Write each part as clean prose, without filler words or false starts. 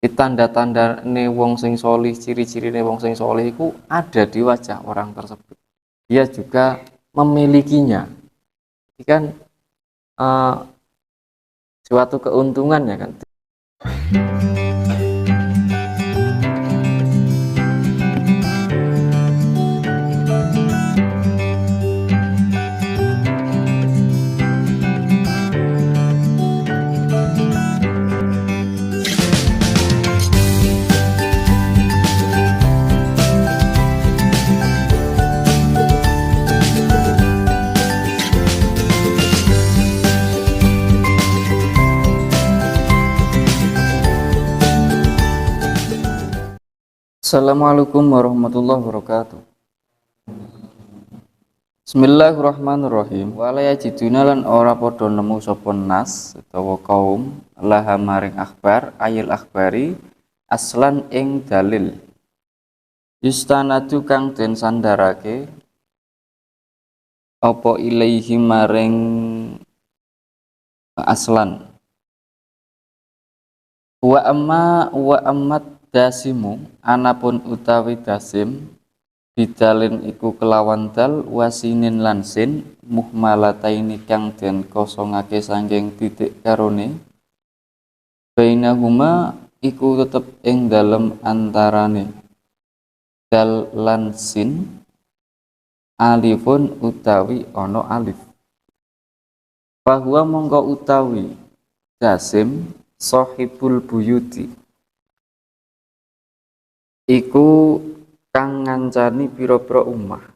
tanda-tanda wong sing solih, ciri-ciri wong sing solih itu ada di wajah orang tersebut. Dia juga memilikinya. Ini kan suatu keuntungan ya kan. Assalamualaikum warahmatullahi wabarakatuh. Bismillahirrahmanirrahim. Wala yajiduna lan ora padha nemu sapa nas utawa kaum laha maring akhbar ayil akhbari aslan ing dalil. Yustanadu kang den sandarake apa ilaihi maring aslan. Wa ammat dasimu anapun utawi dasim bidalin iku kelawan dal wasinin lansin muhmalataini kang den kosongake sangking titik karone bainahuma iku tetep ing dalem antarane dal lansin alifun utawi ono alif bahwa mongko utawi dasim sahibul buyuti iku kang ngancani pira-pira umah.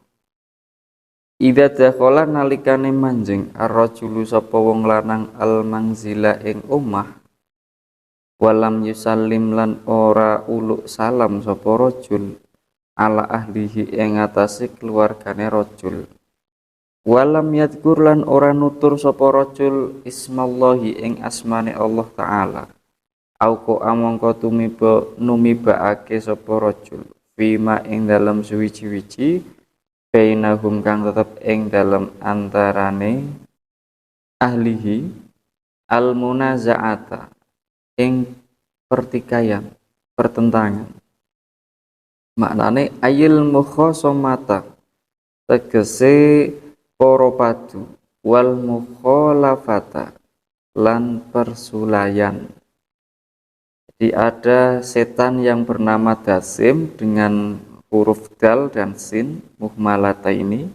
Idza dakhala nalikane manjing ar-rajulu sapa wong lanang al-manzila ing omah walam yusallim lan ora uluk salam sapa rajul ala ahlihi ing atase keluargane rajul. Walam yadkur lan ora nutur sapa rajul ismallahi ing asmane Allah taala. Auko amangka numibaake sapa rajul fima ing dalam suwi-wiji bainahum kang tetep ing dalam antarane ahlihi al munazaata ing pertikaian pertentangan maknane ayil mukhasamata tegese para padu wal mukhalafata lan persulayan. Jadi ada setan yang bernama Dasim dengan huruf dal dan sin muhmalata ini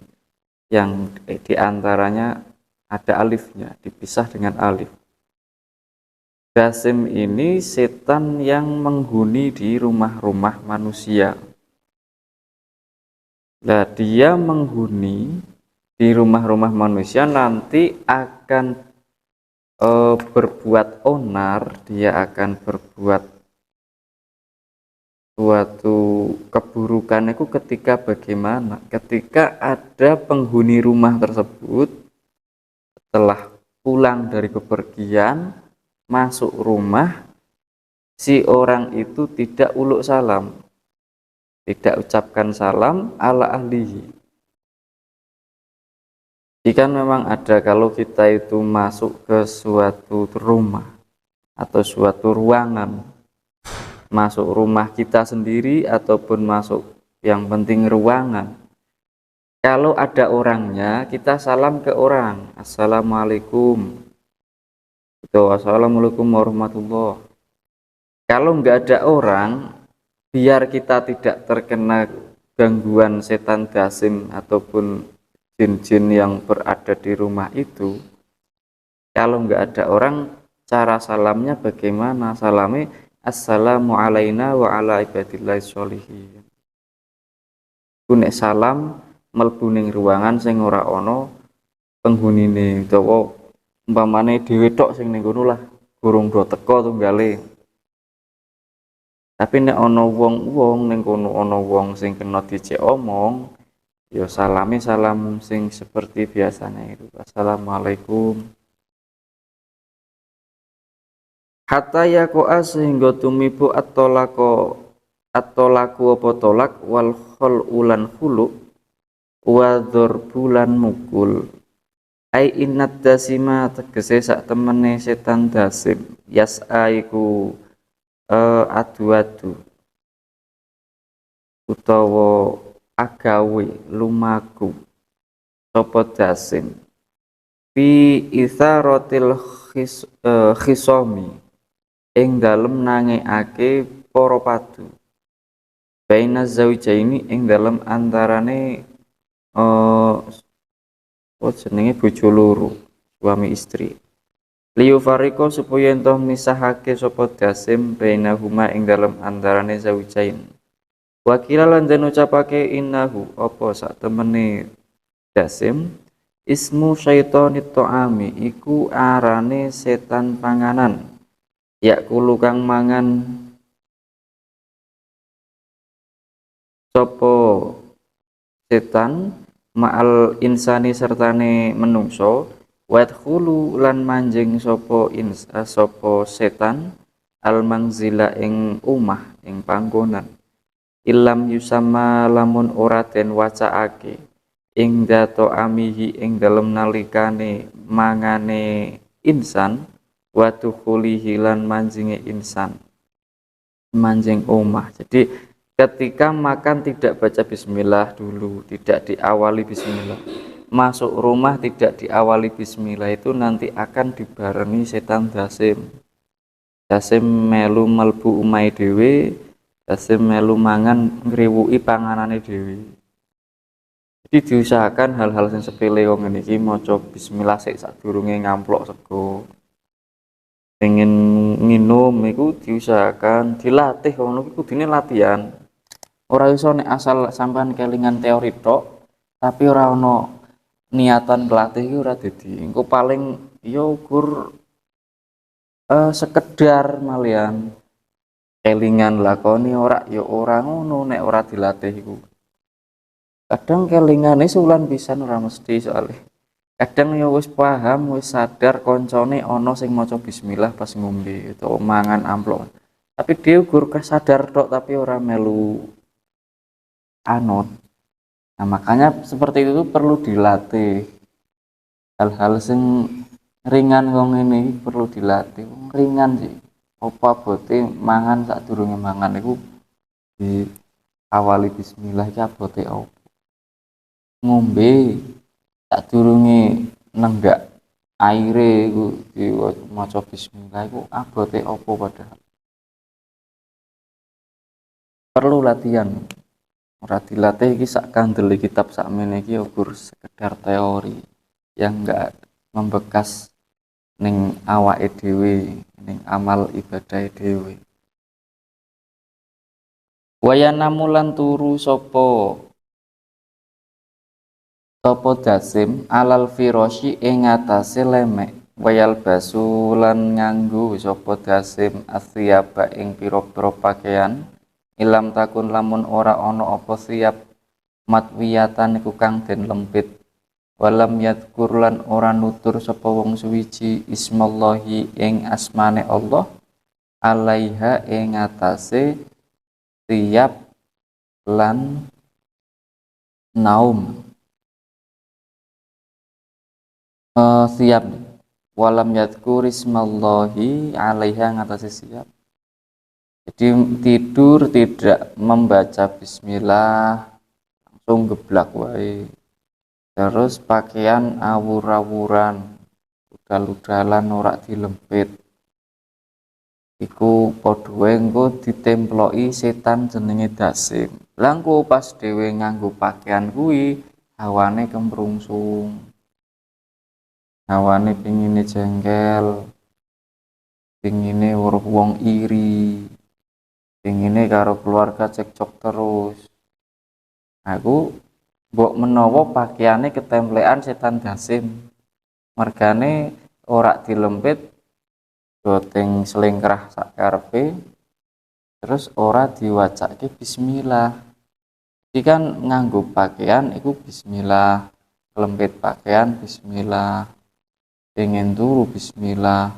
yang diantaranya ada alifnya, dipisah dengan alif. Dasim ini setan yang menghuni di rumah-rumah manusia. Nah, dia menghuni di rumah-rumah manusia nanti akan berbuat onar, dia akan berbuat suatu keburukan itu ketika bagaimana? Ketika ada penghuni rumah tersebut setelah pulang dari bepergian masuk rumah, si orang itu tidak uluk salam, tidak ucapkan salam ala ahlihi. Jika memang ada, kalau kita itu masuk ke suatu rumah atau suatu ruangan, masuk rumah kita sendiri ataupun masuk yang penting ruangan, kalau ada orangnya kita salam ke orang, assalamualaikum, itu assalamualaikum warahmatullah. Kalau nggak ada orang, biar kita tidak terkena gangguan setan dasim ataupun jin-jin yang berada di rumah itu, kalau nggak ada orang, cara salamnya bagaimana? Salami assalamu alaina wa ala ibadillahi sholihin. Kunek salam mlebu ning ruangan sing ora ana penghunine, utawa umpamane dhewe tok sing ning kono lah, gurung do teko tunggale. Tapi nek ana wong-wong ning kono, ana wong sing kena dicek omong, ya salami salam sing seperti biasanya itu. Assalamualaikum. Hatta yaqa sehingga tumibu at-tolaku apa tolak wal khululan khulu wa dzurbulan mukul. Ai innad dasima tegese sak temene setan dasim yas'aiku adu-adu utawa agawe lumaku sapa dasim fi itharatil khisomi ing dalem nangekake para padu baina zaujaini ing dalem antarane jenenge bojo loro suami istri liyu fariko supaya ento misahake sapa dasim baina huma ing dalem antarane zaujain wakila lan den ucapake innahu apa sak temene dasim ismu syaitonit ta'ami iku arane setan panganan yakulu kang mangan sapa setan ma'al insani sertane menungso wadkhulu lan manjing sapa setan al manzila ing umah ing panggonan ilam yusama lamun ora den wacaake ing dato amihi ing dalem nalikane mangane insan wa tukhulihi lan manjinge insan manjing omah. Jadi ketika makan tidak baca bismillah dulu, tidak diawali bismillah. Masuk rumah tidak diawali bismillah itu nanti akan dibarengi setan dasim. Dasim melu melbu umai dhewe, dasim melu mangan ngriwuki panganane dhewe. Jadi diusahakan hal-hal yang sepele wong ngene iki maca bismillah sik sadurunge ngamplok sego. Pengen minum iku diusahakan dilatih ngono iku kudune latihan. Ora iso nek asal sampean kelingan teori tok, tapi ora ono niatan pelatih iki ora dadi. Engko paling ya ukur sekedar malian kelingan lakoni ora ya ora ngono nek ora dilatih iku. Kadang kelingane sebulan pisan ora mesti soalnya. Kadang ya wis paham, wis sadar koncone ana sing maca bismillah pas ngombe utawa mangan amplop. Tapi dia ukur sadar tok tapi ora melu anut. Nah, makanya seperti itu perlu dilatih. Hal-hal sing ringan wong ini perlu dilatih. Ringan sih. Apa bote mangan sadurunge mangan iku di awali bismillah iki abote opo. Ngombe sadurunge nenggak aire iku maca bismillah iku abote opo padahal. Perlu latihan. Ora dilatih iki sak kandel kitab sakmene iki ukur sekedar teori yang enggak membekas ning awake dhewe, ning amal ibadah dhewe. Wayana mulan turu sapa dasim alal firasyi ing atase lemek wayal basulan nganggo sapa dasim asyaba ing pira-pira pakaian ilam takun lamun ora ana apa siap matwiyatan iku kang den lempit walam yadkur lan ora nutur sapa wong suwiji ismallahi ing asmane Allah alaiha ing atase siap lan naum siap walam yadkur ismallahi alaiha ngatasi siap. Jadi tidur tidak membaca bismillah langsung geblak wae. Terus pakaian awur-awuran, udal-udalan ora dilempit. Iku padha wae engko ditemploki setan jenenge dasim. Lah engko pas dhewe nganggo pakaian kuwi hawane kemrungsung. Hawane pingine jengkel, pingine wong iri, pingine karo keluarga cekcok terus. Aku mbok menawa pakaiane ketemplean setan dasim. Mergane ora dilempit goteng selingkrah sak karepe terus ora diwacake bismillah. Iki kan nganggo pakaian iku bismillah, lempit pakaian bismillah. Pengen turu bismillah.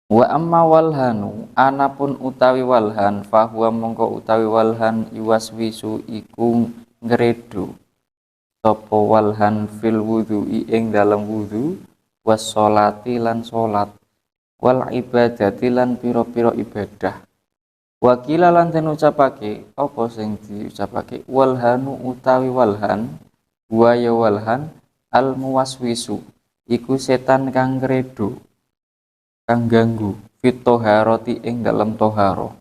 Wa amma walhanu anapun utawi walhan fahuwa mongko utawi walhan iwaswisu iku ngredo sapa walhan fil wudhu ing dalam wudhu wassolati lan salat, wal ibadati lan pira-pira ibadah. Wakila lan den ucapake apa sing diucapake walhanu utawi walhan wa ya walhan al muwaswisu iku setan kang kredo kang ganggu fit toharoti ing dalem toharo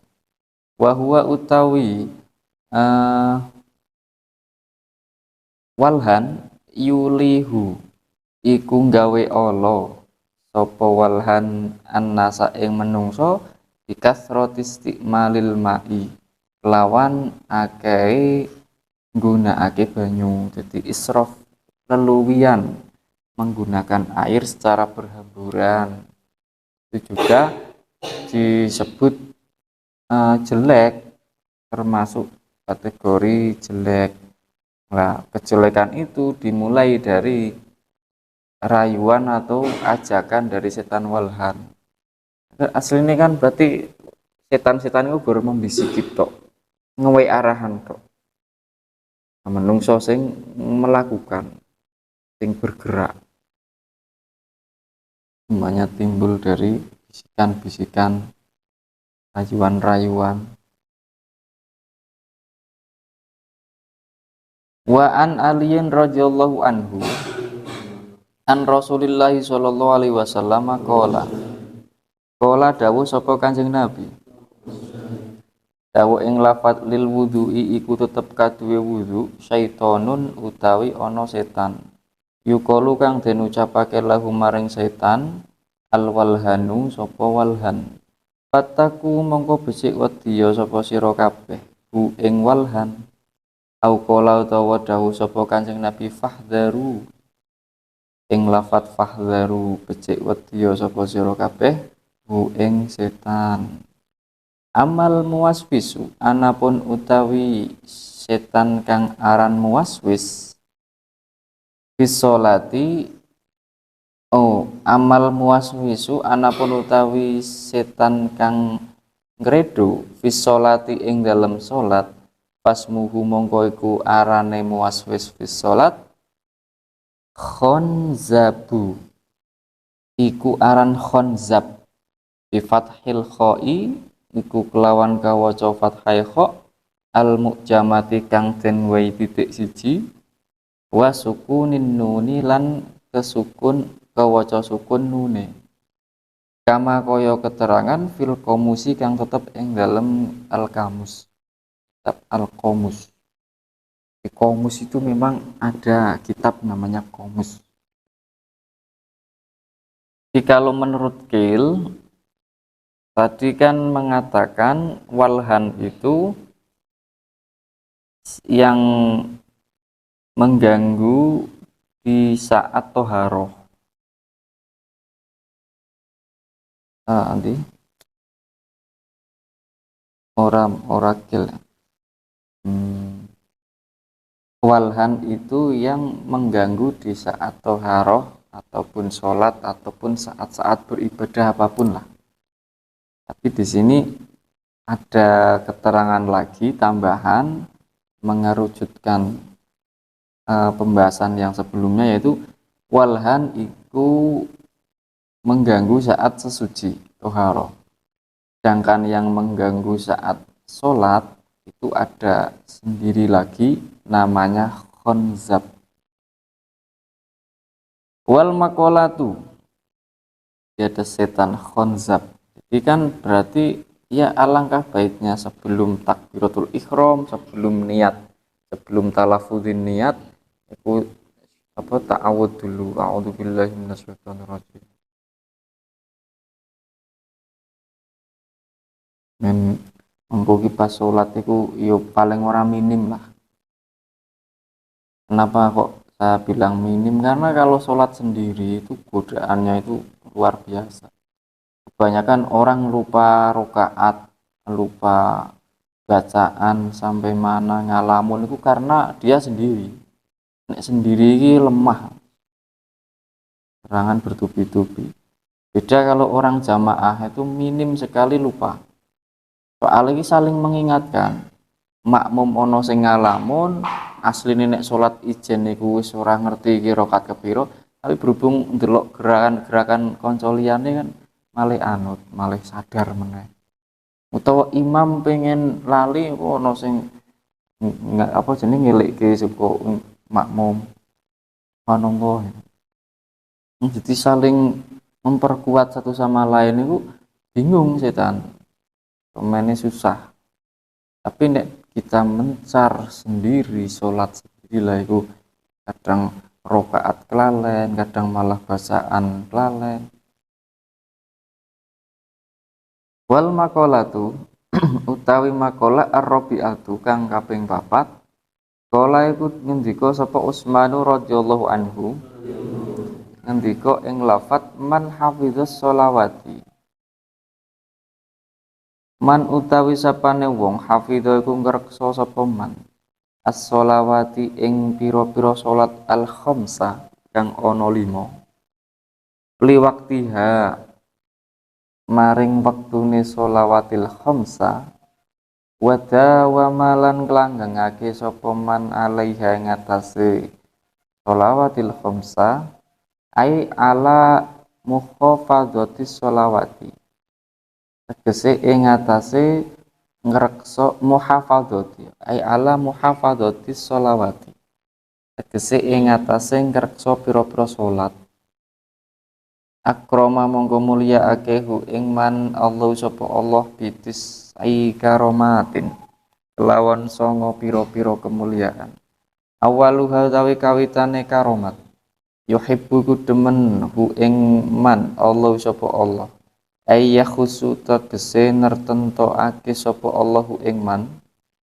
wa huwa utawi walhan yulihu iku gawe ala sapa walhan annasa ing menungso bikasroti istiqmalil ma'i lawan akeh nggunakake banyu. Jadi israf leluwian menggunakan air secara berhamburan itu juga disebut jelek, termasuk kategori jelek. Nah, kejelekan itu dimulai dari rayuan atau ajakan dari setan walhan. Aslinya kan berarti setan-setan itu baru membisiki tok, ngewe arahan tok. Menungso sing melakukan, sing bergerak, semuanya timbul dari bisikan-bisikan, rayuan-rayuan. Wa an aliyin radhiyallahu anhu an Rasulillah sallallahu alaihi wasallam qala dawuh sapa Kanjeng Nabi dawuh ing lafat lil wudhu'i iku tetep kaduwe wudhu syaitonun utawi ana setan yukalu kang den ucapake lahu maring setan al walhanu sapa walhan fataku mongko becik wedya sapa sira kabeh hu ing walhan au qala utawa dawuh sapa Kanjeng Nabi fahdharu ing lafat fahdharu becik wedya sapa sira kabeh hu ing setan. Amal muwaswisu anapun utawi setan kang aran muwaswis bisolati amal muwaswisu anapun utawi setan kang ngredo bisolati ing dalem salat pasmuhu mongko iku arane muwaswis fis salat khonzabu iku aran khonzab bi fathil khoi iku kelawan kawaca fathai kha al mu'jamati kang den wae titik siji wa sukunin nuni lan kesukun kawaca sukun nune kama kaya keterangan fil komusi kang tetep ing dalem al kamus al komus. Di komus itu memang ada kitab namanya komus. Jadi kalau menurut Kil tadi kan mengatakan walhan itu yang mengganggu di saat toharoh. Nanti orang Kil. Walhan itu yang mengganggu di saat toharoh ataupun sholat ataupun saat-saat beribadah apapun lah. Tapi di sini ada keterangan lagi tambahan mengerucutkan pembahasan yang sebelumnya yaitu walhan itu mengganggu saat sesuci toharoh. Sedangkan yang mengganggu saat sholat itu ada sendiri lagi namanya khonzab. Wal makolatu ada setan khonzab. Jadi kan berarti ya alangkah baiknya sebelum takbiratul ihram, sebelum niat, sebelum talafuzin niat itu ta'awud dulu. A'udzubillahi minasyaitonirrajim. Men mengko pas sholat itu yo paling ora minim lah. Kenapa kok saya bilang minim? Karena kalau sholat sendiri itu godaannya itu luar biasa. Kebanyakan orang lupa rokaat, lupa bacaan sampai mana ngalamun itu karena dia sendiri. Nek sendiri ini lemah, serangan bertubi-tubi. Beda kalau orang jamaah itu minim sekali lupa. Soalnya saling mengingatkan. Makmum ono sing ngalamun, asline nek salat ijen niku wis ora ngerti iki rakaat kepiro, Tapi berhubung ndelok gerakan-gerakan kanca liyane kan malih anut, malih sadar meneh. Utawa imam pengen lali ono sing nggak apa jenenge ngelikke saka makmum manungga. Jadi saling memperkuat satu sama lain itu bingung setan. Pemainnya susah. Tapi nek kita mencar sendiri, sholat sendiri lah itu kadang rokaat kelalen, kadang malah basaan kelalen. Wal makolatu utawi makola ar-rabi'atu kang kaping papat kala iku ngendika sapa Utsmanu radhiyallahu anhu ngendika ing lafat man hafizas sholawati man utawi sapane wong hafidha iku ngreksa sapa man as-sholawati ing pira-pira salat al-khamsa kang ana 5 li waktiha maring wektune sholawatil khamsa wada wa malan klanggengake sapa man alaiha ngatasé sholawatil khamsa ai ala mukhafadhatis sholawati tegese ing ngatasé ngreksa muhafadzati ai ala muhafadzatis sholawati tegese ing ngatasé ngreksa pira-pira salat akrama monggo mulia akehu ing man Allah sapa Allah bitis ai karomatin kelawan songo pira-pira kemuliaan awaluha tawi kawitane karomat yuhibbu ku demen hu ing man Allah sapa Allah ayya khusu tegese nertentokake sapa Allahu ing man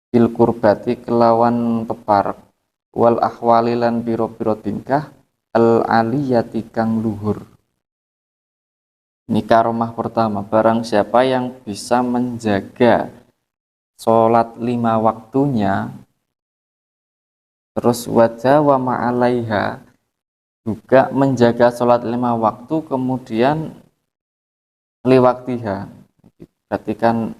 bil kurbati kelawan peparek wal ahwali lan pira-pira tingkah al aliyati kang luhur. Ini karomah pertama, barang siapa yang bisa menjaga sholat 5 waktunya terus wajah wa ma'alaiha juga menjaga sholat 5 waktu kemudian liwaktiha berarti kan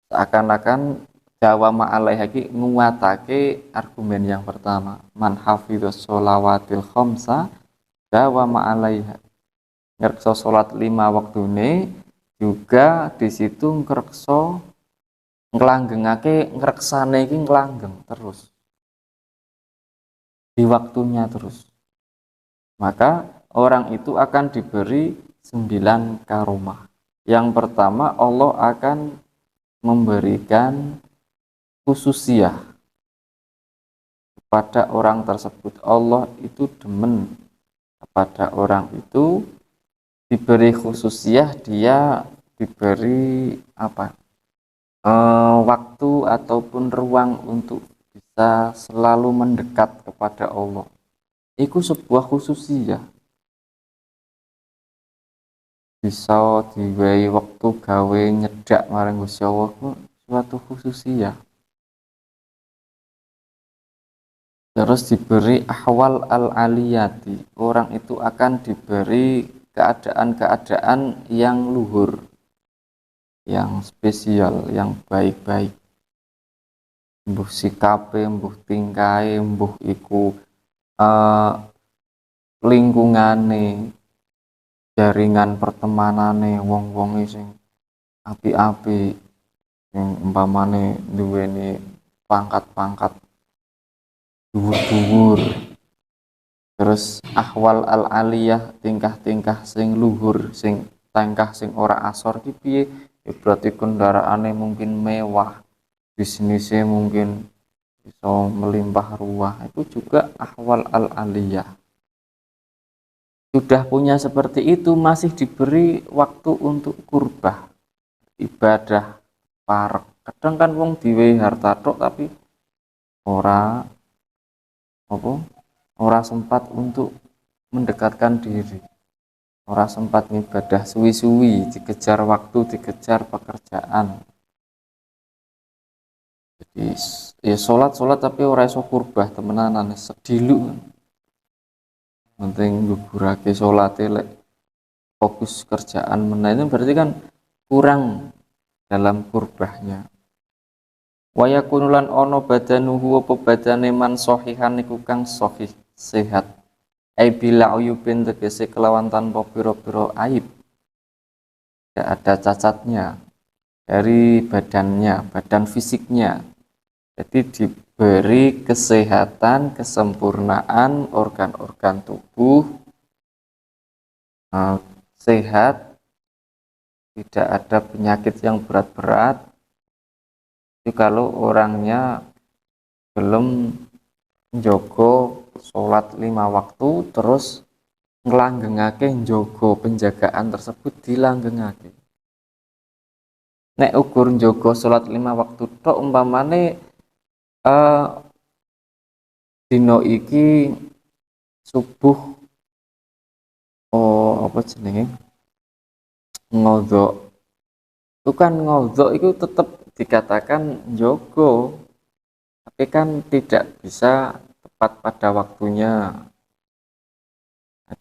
seakan-akan jawa ma'alaiha ki nguatake argumen yang pertama man hafidhus sholawatil khamsa jawa ma'alaiha ngrekso sholat 5 waktune juga di situ ngrekso nglanggengake ngreksane iki nglanggeng terus di waktunya terus maka orang itu akan diberi 9 karomah. Yang pertama Allah akan memberikan khususiyah kepada orang tersebut. Allah itu demen kepada orang itu diberi khususiyah, dia diberi waktu ataupun ruang untuk bisa selalu mendekat kepada Allah. Itu sebuah khususiyah. Bisa diwehi waktu gawe nyedak marang Gusti Allah suatu khususiyah. Terus diberi ahwal al-aliyati, orang itu akan diberi keadaan-keadaan yang luhur, yang spesial, yang baik-baik. Mbuh sikape, mbuh tingkae, mbuh iku lingkungane, jaringan pertemanane, wong-wonge sing api-api, sing umpamane duweni pangkat-pangkat dhuwur-dhuwur. Terus ahwal al-aliyah, tingkah-tingkah sing luhur, sing tingkah sing ora asor ki piye? Ya berarti kendaraane mungkin mewah, bisnisnya mungkin bisa melimpah ruah. Itu juga ahwal al-aliyah. Sudah punya seperti itu masih diberi waktu untuk kurbah, ibadah, parek. Kadang kan wong diwehi harta tok tapi ora sempat untuk mendekatkan diri, ora sempat ibadah suwi-suwi, dikejar waktu, dikejar pekerjaan. Jadi ya sholat tapi ora iso kurbah temenanan, sedilu. Penting gugurake sholate lek fokus kerjaan meneh itu berarti kan kurang dalam kurbahnya. Wa yakunulan ono badanuhu apa badane man sahihan niku kang sahih sehat ai bila uyubin tegese kelawan tanpa pira-pira aib, tidak ada cacatnya dari badannya, badan fisiknya. Jadi diberi kesehatan, kesempurnaan organ-organ tubuh sehat, tidak ada penyakit yang berat-berat. Itu kalau orangnya belum njogo sholat 5 waktu terus nglanggengake njogo penjagaan tersebut dilanggengake. Nek ukur njogo sholat 5 waktu tok umpamane dino iki subuh apa jenenge ngodok, itu kan ngodok itu tetap dikatakan njogo, tapi kan tidak bisa tepat pada waktunya.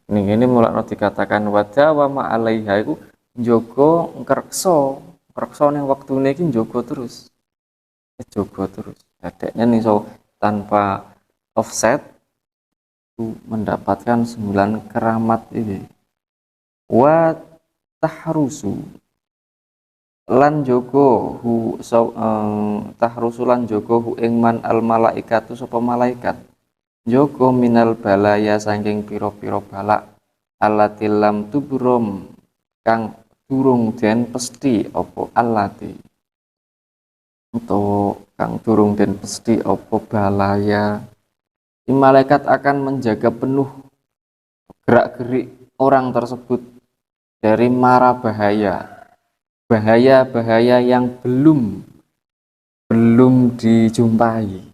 Ini mulai dikatakan wada wa ma alaiha itu njogo ngrekso ning waktune iki njogo terus. Njogo terus. Adeknya nih so tanpa offset itu mendapatkan 9 keramat ini. Wa tahrusu lan jogo hu tahrusu lan jogo hu ing man al malaikatu sapa malaikat jogo minal balaya saking pira-pira balak allati lam tubrum kang durung den pesti apa allati untuk kang durung den pesti apa balaya. Malaikat akan menjaga penuh gerak-gerik orang tersebut dari mara bahaya yang belum dijumpai.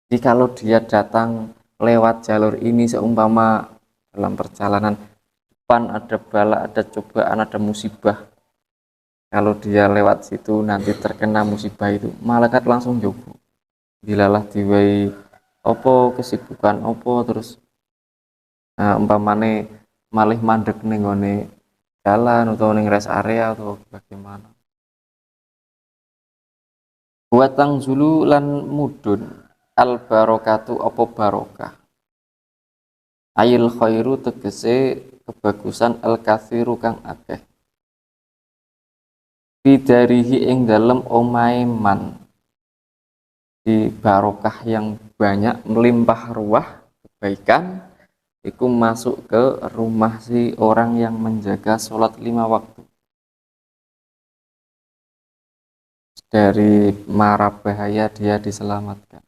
Jadi kalau dia datang lewat jalur ini seumpama dalam perjalanan depan ada bala, ada cobaan, ada musibah, kalau dia lewat situ nanti terkena musibah itu, malaikat langsung jogo. Bilalah diwai opo kesibukan opo terus umpamane malih mandek ning ngone jalan atau ning rest area atau bagaimana. Buatang zulu lan mudun al barokatu apa barokah. Ayil khairu tegese kebagusan al kathiru kang akeh. Bidarihi ing dalem omahe man. Di barokah yang banyak melimpah ruah kebaikan itu masuk ke rumah si orang yang menjaga sholat 5 waktu. Dari mara bahaya dia diselamatkan.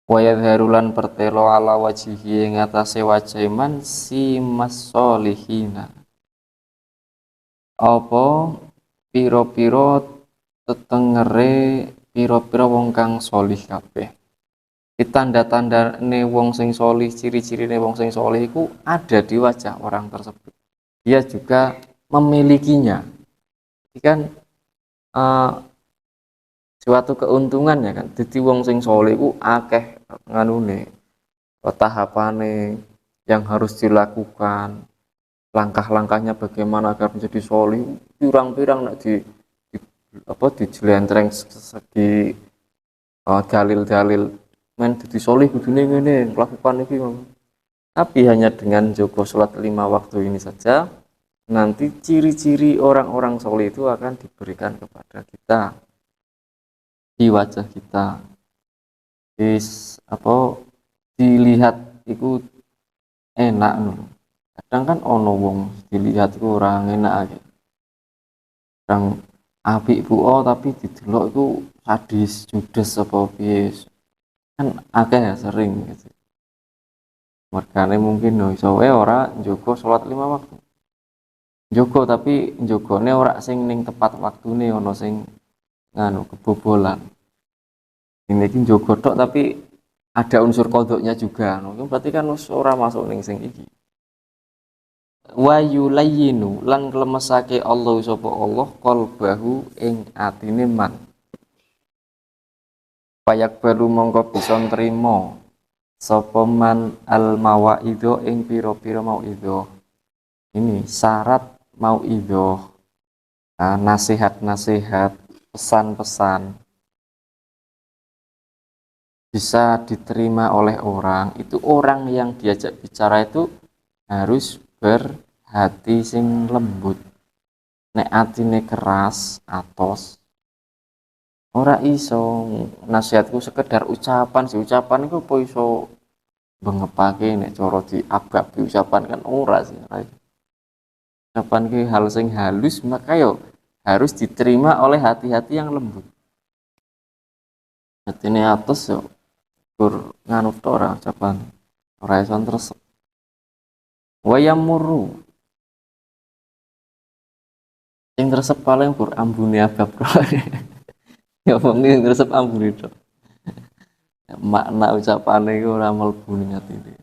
Wa yadharulan pertelo ala wajihi ing atase wajah man si masolihina. Apa piro-piro tetengere piro-piro wong kang solih kabeh. Tanda-tandane wong sing solih, ciri-cirine wong sing solih iku ada di wajah orang tersebut. Dia juga memilikinya. Jadi kan suatu keuntungan ya kan. Jadi wong sing solih iku akeh nganune, tahapane yang harus dilakukan, langkah-langkahnya bagaimana agar menjadi solih, pirang-pirang nak dijelentreng segi dalil-dalil men dadi solih kudune ngene lakukan iki. Tapi hanya dengan jogo sholat 5 waktu ini saja nanti ciri-ciri orang-orang solih itu akan diberikan kepada kita di wajah kita. Dilihat itu enak loh. Kadang kan ono wong dilihat itu orang enak aja. Kadang apik bu tapi didelok itu sadis, judes apa piye. Kan akeh ya sering gitu. Mergane mungkin no iso wae ora njogo salat 5 waktu. Njogo tapi njogone ora sing ning tepat waktune, ono sing nganu kebobolan. Ini iki njogo tok tapi ada unsur kodoknya juga. No, berarti kan ora masuk ning sing iki. Wa yulayyinu lan klemesake Allah sapa Allah qalbahu ing atine man. Payak baru mongko bisa nrimo sapa man al mawaido ing pira-pira mauidho. Ini syarat mauidho. Nasihat-nasihat, pesan-pesan. bisa diterima oleh orang, itu orang yang diajak bicara itu harus berhati sing lembut. Nek atine keras, atos, ora iso. Nasihatku sekedar ucapan sih, ucapan itu apa iso bengepake nek cara diabgabi ucapan kan ora sih. Ucapan ki hal sing halus maka yo harus diterima oleh hati-hati yang lembut. Hatine atos yo gur nganut ora ucapan. Ora iso tresep. Wayamuru sing tresep paling gur ambune abab. Ya wong sing tresep ambune tok. Makna ucapane iku ora mlebu ning atine.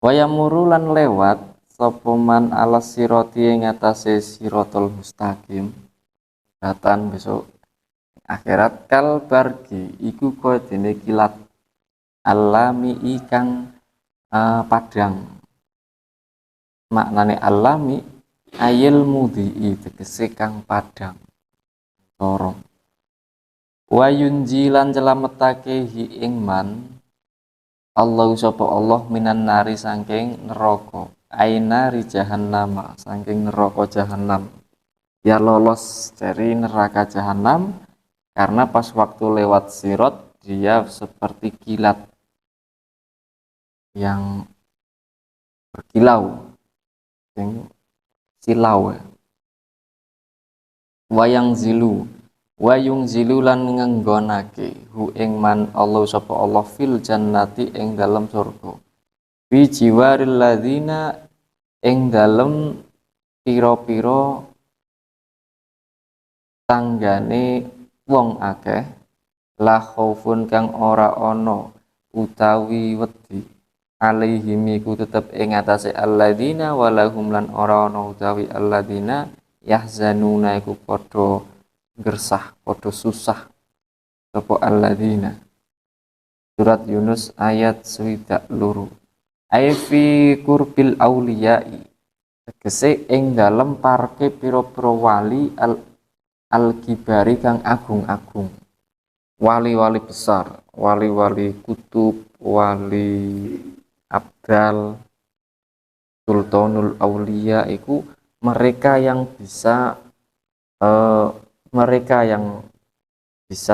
Wayamuru lan lewat sapa man alas sirati ing atase siratal mustaqim. Datan besok akhirat kal bargi iku kaya dene kilat alami ikang padang. Maknane alami ayil mudhi tegese kang padang. Torong. Wa yunjilan celametake hi ing man Allah sapa Allah minan nari saking neraka ainari jahannam saking neraka jahanam ya lolos dari neraka jahanam karena pas waktu lewat sirat dia seperti kilat yang berkilau yang silau wayang zilu wayung zilulan ngenggonake hu ing man Allah sapa Allah fil jannati ing dalam surga bi jiwaril ladzina ing dalem pira-pira tanggane wong akeh la khaufun kang ora ana utawi wedi alaihim iku tetep ing atase alladzina walahum lan ora ana utawi alladzina yahzanuna iku padha gersah padha susah sapa alladzina. Surat Yunus ayat 12 ai fi qurbil auliyai tegese ing dalem parke pira-pira wali al-kibari kang agung-agung wali-wali besar wali-wali kutub wali abdal sultanul auliya iku mereka yang bisa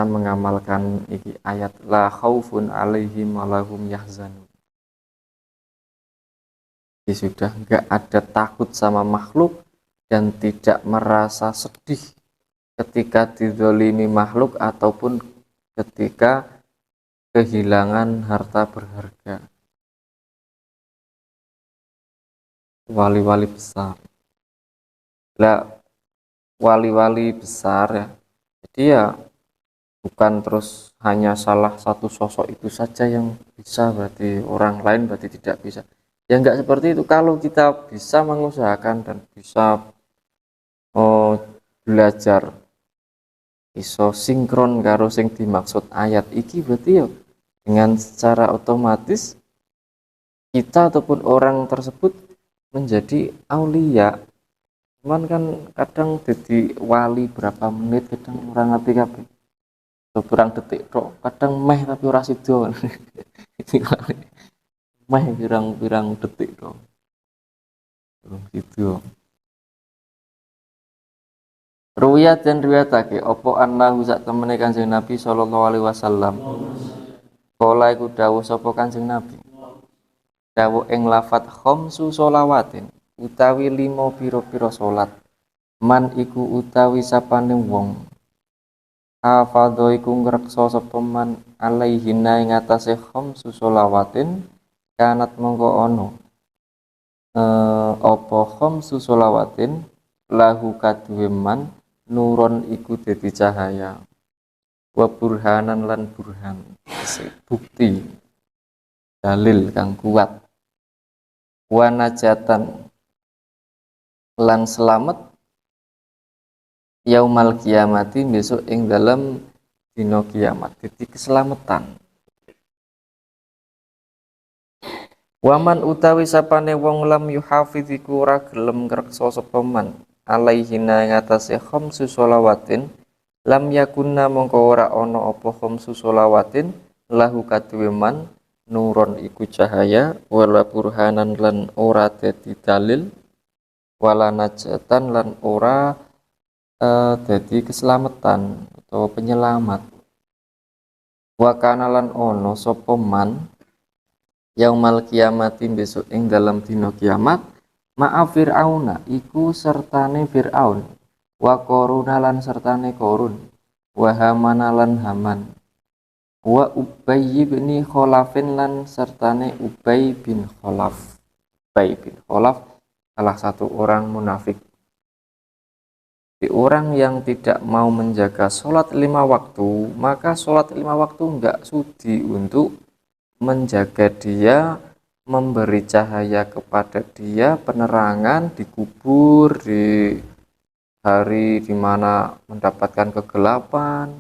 mengamalkan iki ayat la khaufun alaihim walahum yahzanun. Jadi sudah enggak ada takut sama makhluk dan tidak merasa sedih ketika dizalimi makhluk ataupun ketika kehilangan harta berharga. Wali-wali besar. Lah wali-wali besar ya. Jadi ya bukan terus hanya salah satu sosok itu saja yang bisa berarti orang lain berarti tidak bisa. Ya enggak seperti itu. Kalau kita bisa mengusahakan dan bisa belajar iso sinkron karo sing dimaksud ayat iki berarti ya dengan secara otomatis kita ataupun orang tersebut menjadi aulia. Cuman kan kadang jadi wali berapa menit, kadang orang ngerti kabeh. Berang detik tok, kadang meh tapi ora sida. Meh pirang-pirang detik tok. Gitu. Ruwiyat dan riwayatake apa annahu sak temene Kanjeng Nabi sallallahu alaihi wasallam. Kala iku dawuh sapa Kanjeng Nabi. Dawuh ing lafat khamsu sholawatin utawi 5 pira-pira salat. Man iku utawi sapane wong. Hafadho iku ngreksa sapa man alaihina ing atase khamsu sholawatin kanat mongko ana. Apa khamsu sholawatin lahu kaduwe man nuron iku dadi cahaya wa burhanan lan burhan bukti dalil kang kuat wa najatan lan selamat yaumal kiamati besok ing dalam dina kiamat dadi keselamatan. Waman utawi sapane wong lam yuhafiziku ora gelem ngreksa sapa man alaihina ngatasi khamsu sholawatin lam yakunna mongko ora ana apa khamsu sholawatin lahu kaduwe man nuron iku cahaya wala burhanan lan ora dadi dalil wala najatan lan ora dadi keselamatan atau penyelamat. Wa kana lan ono sapa man yaumal kiamati besok ing dalam dina kiamat ma'a fir'auna iku sertane Fir'aun wa koruna lan sertane korun wa hamana lan haman wa Ubay bin Khalafin lan sertane Ubay bin Khalaf. Ubay bin Khalaf salah satu orang munafik. Di orang yang tidak mau menjaga sholat 5 waktu, maka sholat 5 waktu enggak sudi untuk menjaga dia, memberi cahaya kepada dia, penerangan di kubur, di hari dimana mendapatkan kegelapan,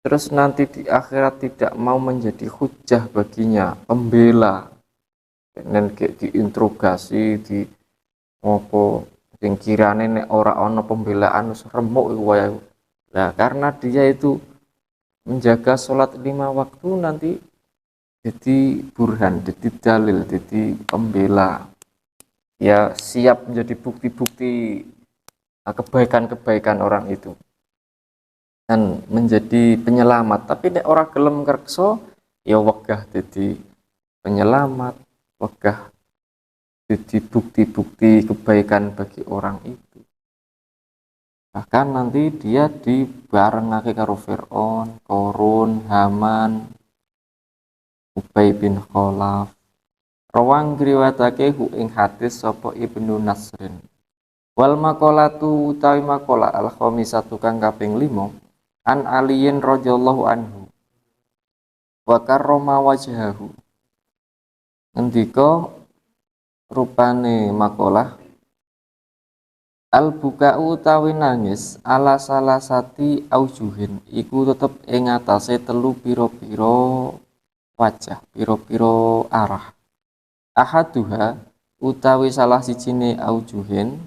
terus nanti di akhirat tidak mau menjadi hujah baginya, pembela, dan kayak diinterogasi, di opo sing kirane nek ora ana pembelaan wis remuk wae. Nah, karena dia itu menjaga sholat 5 waktu nanti jadi burhan, jadi dalil, jadi pembela. Ya siap menjadi bukti-bukti kebaikan-kebaikan orang itu. Dan menjadi penyelamat. Tapi nek ora gelem kerkso, ya wegah jadi penyelamat, wegah jadi bukti-bukti kebaikan bagi orang itu. Bahkan nanti dia dibarengake karo Fir'aun, Korun, Haman, Ubay bin Khalaf. Rawang ngriwayatake hu ing hadis sapa Ibnu Nasrin. Wal maqalatu utawi maqala al khamisatu kang kaping 5 an Aliyin radhiyallahu anhu. Wa karrama wajhahu. Ngendika rupane maqalah al buka'u utawi nangis ala salasati aujuhin iku tetep ing atase telu pira-pira wajah, pira-pira arah. Ahaduha utawi salah sijine aujuhin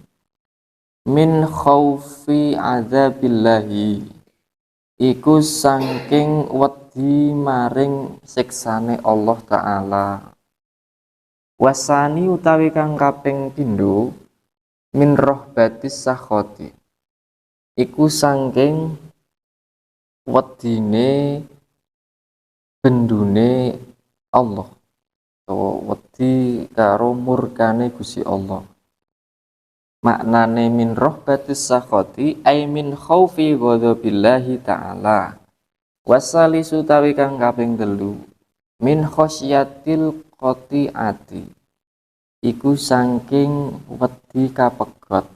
min khaufi adzabillahi iku saking wedi maring siksane Allah taala. Wasani utawi kang kaping pindho min rohbatis sakhoti iku saking wedine bendune Allah atau wedi karo murkane Gusti Allah. Maknane min rohbatis sakhoti ay min khaufi ghadabillahi ta'ala. Wasalisu tawi kang kaping 3 min khosyatil qati'ati iku saking wedi kapegot.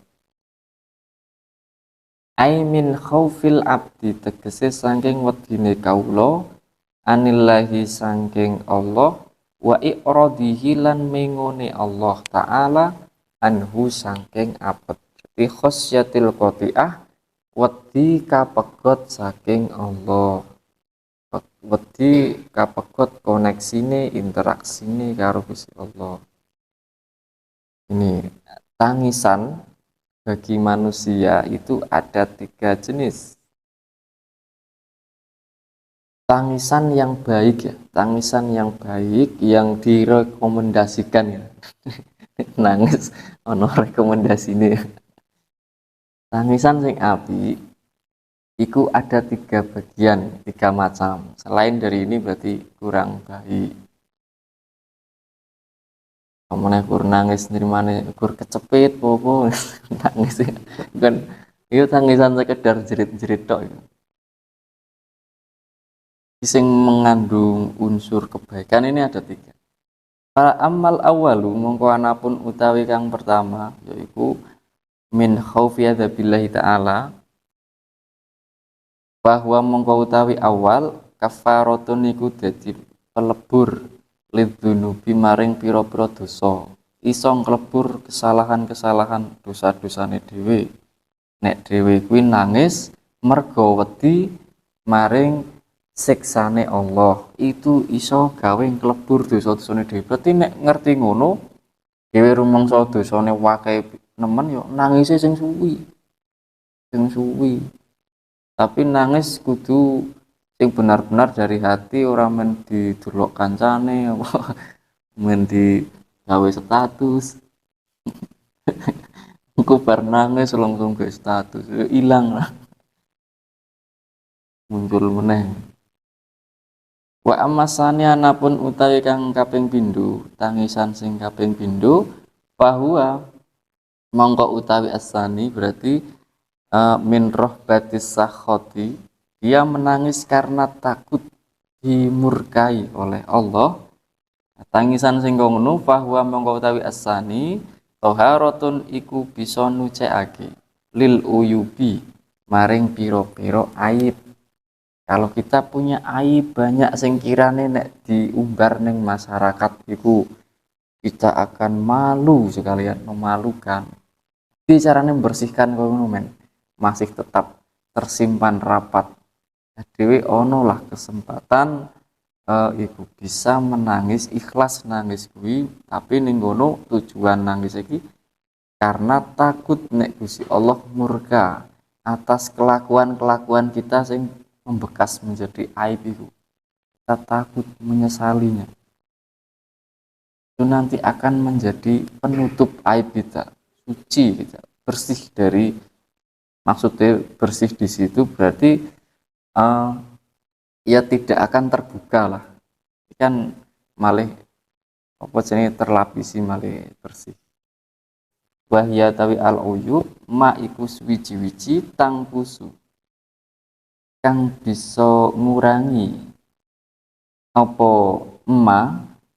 Ay min khaufil abdi tegese saking wedine kawula anillahi saking Allah wa i'radihi lan mengone Allah taala anhu saking apet. Jadi khosyatil qati'ah wedi kapegot saking Allah. Wedi kapegot koneksine, interaksine karo Gusti Allah. Ini tangisan bagi manusia itu ada 3 jenis. Tangisan yang baik ya, tangisan yang baik yang direkomendasikan ya. Nangis ono rekomendasine. Tangisan sing apik iku ada 3 bagian, 3 macam. Selain dari ini berarti kurang baik. Kamu kur nangis nerimane kur kecepit popo nangis kan itu tangisan sekedar jerit-jerit tok. Sing mengandung unsur kebaikan ini ada 3. Para amal awalu mongko anapun utawi kang pertama yaiku min khaufi adzabillahi ta'ala bahwa mongko utawi awal kafaratun iku dadi pelebur lidzunubi maring pira-pira dosa. Iso nglebur kesalahan-kesalahan dosa-dosane dhewe. Nek dhewe kuwi nangis mergo wedi maring siksane Allah, itu iso gawe nglebur dosa-dosane dhewe. Berarti nek ngerti ngono, dhewe rumangsa dosane wae nemen yo nangise sing suwi. Sing suwi. Tapi nangis kudu sing benar-benar dari hati, ora men didelok kancane apa men di gawe status. Engko bar nangis langsung ke status ilang lah, muncul meneh. Wa amasani anapun utawi kang kaping pindho, tangisan sing kaping pindho, bahwa mongko utawi asani berarti min rohbatis sakhoti, dia menangis karena takut dimurkai oleh Allah. Tangisan sing ngono bahwa mongko utawi asani toharatun iku bisa nucekake lil uyubi maring piro-piro aib. Kalau kita punya aib banyak sing kirane nek diumbar ning masyarakat iku kita akan malu sekalian, memalukan. Jadi caranya membersihkan kono men masih tetap tersimpan rapat. Dewe ono lah kesempatan iku bisa menangis ikhlas nangis kuwi, tapi ning kono tujuan nangis iki karena takut nek Gusti Allah murka atas kelakuan-kelakuan kita sing membekas menjadi aib itu. Kita takut menyesalinya. Itu nanti akan menjadi penutup aib kita, suci kita, bersih dari, maksudnya bersih di situ berarti ya tidak akan terbuka lah. Kan malih apa jenenge terlapisi malih bersih. Wahya tawi al uyub ma iku wiji-wiji tangkusu kang bisa ngurangi apa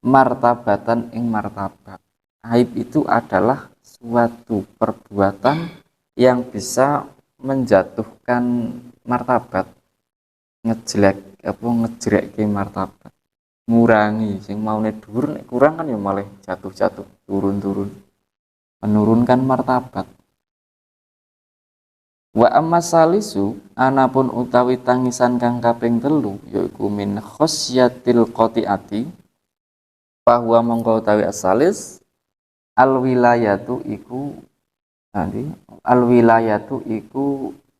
martabatan ing martabat. Aib itu adalah suatu perbuatan yang bisa menjatuhkan martabat, ngejrekke martabat, ngurangi sing maune dhuwur nek kurang kan ya malah jatuh-jatuh, turun-turun, menurunkan martabat. Wa amma salisu anapun utawi tangisan kang kaping telu yaiku min khosyatil qati'ati, bahwa mongko utawi asalis al wilayatu iku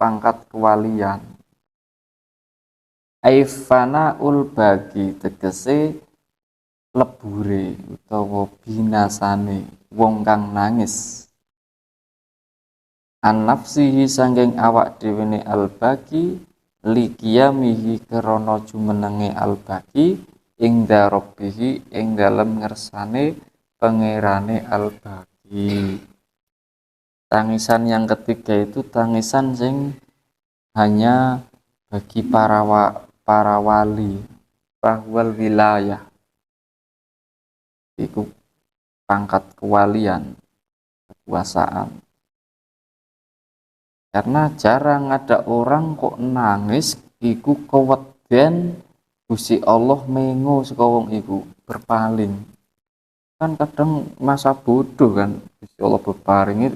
pangkat kewalian. Aifana ul bagi tegese lebure utawa binasane wong kang nangis. An nafsihi sangking awak dhewene al bagi likiyamihi krana jumenenge al bagi ing darabbihi ing dalem ngersane pangerane al bagi. Tangisan yang ketiga itu tangisan sing hanya bagi para wali, bahwal wilayah itu pangkat kewalian, kekuasaan. Karena jarang ada orang kok nangis iku keweden Gusti Allah mengo saka wong iku berpaling. Kan kadang masa bodoh kan Gusti Allah berpaling,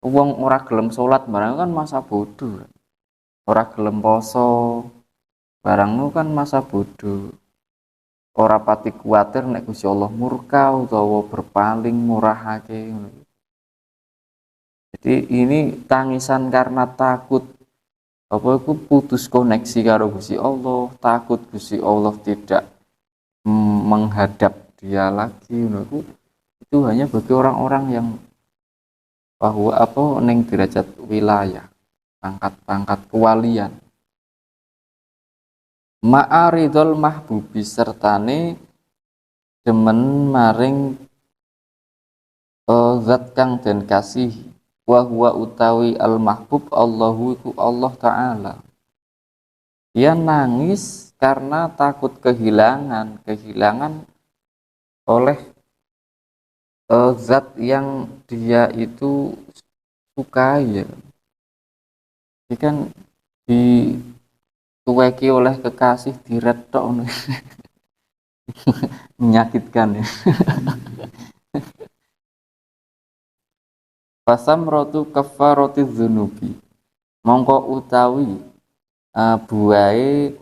wong ora gelem salat barang kan masa bodoh. Ora gelem poso barangmu kan masa bodoh. Ora pati kuatir nek Gusti Allah murka utawa berpaling murahake. Jadi ini tangisan karena takut apa itu putus koneksi karo Gusti Allah, takut Gusti Allah tidak menghadap dia lagi. Itu hanya bagi orang-orang yang bahwa apa ning derajat wilayah, pangkat-pangkat kewalian. Ma'aridul mahbubi sertane demen maring zat kang den kasihi, wa huwa utawi al mahbub Allahu iku Allah taala. Dia nangis karena takut kehilangan oleh zat yang dia itu sukai ya. Dia kan dituweki oleh kekasih diretok menyakitkan ya. Fasamratu kafarati dzunubi, mongko utawi buahe